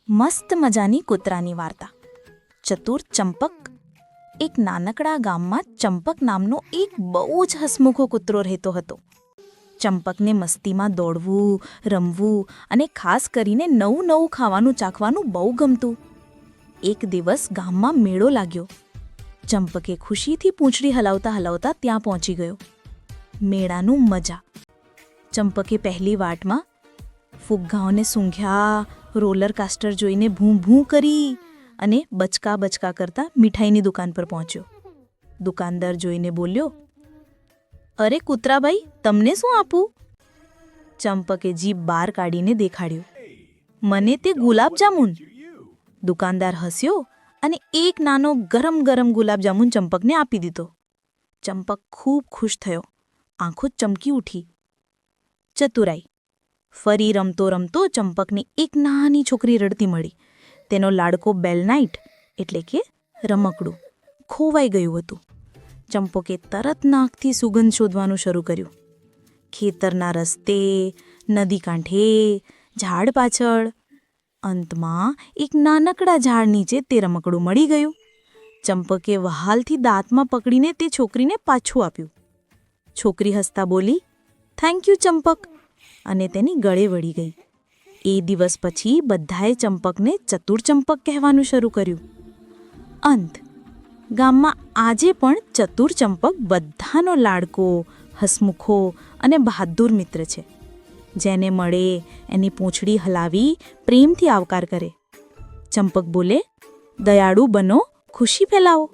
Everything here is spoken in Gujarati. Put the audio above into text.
મસ્ત મજાની કૂતરાની વાર્તા. ચતુર ચંપક. એક નાનકડા ગામમાં ચંપક નામનો એક બહુ જ હસમુખો કૂતરો રહેતો હતો. ચંપકને મસ્તીમાં દોડવું, રમવું અને ખાસ કરીને નવું નવું ખાવાનું ચાખવાનું બહુ ગમતું. એક દિવસ ગામમાં મેળો લાગ્યો. ચંપકે ખુશીથી પૂંછડી હલાવતા હલાવતા ત્યાં પહોંચી ગયો. મેળાનું મજા. ચંપકે પહેલી વાટમાં ફુગ્ગાઓને સૂંઘ્યા, રોલર કાસ્ટર જોઈને ભૂં ભૂં કરી અને બચકા બચકા કરતા મીઠાઈની દુકાન પર પહોંચ્યો. દુકાનદાર જોઈને બોલ્યો, અરે કૂતરાભાઈ, તમને શું આપું? ચંપકે જીભ બહાર કાઢીને દેખાડ્યું, મને તે ગુલાબજામુન. દુકાનદાર હસ્યો અને એક નાનો ગરમ ગરમ ગુલાબજામુન ચંપકને આપી દીધો. ચંપક ખૂબ ખુશ થયો, આંખો ચમકી ઉઠી. ચતુરાઈ. ફરી રમતો રમતો ચંપકને એક નાની છોકરી રડતી મળી. તેનો લાડકો બેલનાઇટ એટલે કે રમકડું ખોવાઈ ગયું હતું. ચંપકે તરત નાકથી સુગંધ શોધવાનું શરૂ કર્યું. ખેતરના રસ્તે, નદી કાંઠે, ઝાડ પાછળ. અંતમાં એક નાનકડા ઝાડ નીચે તે રમકડું મળી ગયું. ચંપકે વહાલથી દાંતમાં પકડીને તે છોકરીને પાછું આપ્યું. છોકરી હસતા બોલી, થેન્ક યુ ચંપક, અને તેની ગળે વળી ગઈ. એ દિવસ પછી બધાએ ચંપકને ચતુર ચંપક કહેવાનું શરૂ કર્યું. અંત. ગામમાં આજે પણ ચતુર ચંપક બધાનો લાડકો, હસમુખો અને બહાદુર મિત્ર છે. જેને મળે એની પૂંછડી હલાવી પ્રેમથી આવકાર કરે. ચંપક બોલે, દયાળુ બનો, ખુશી ફેલાવો.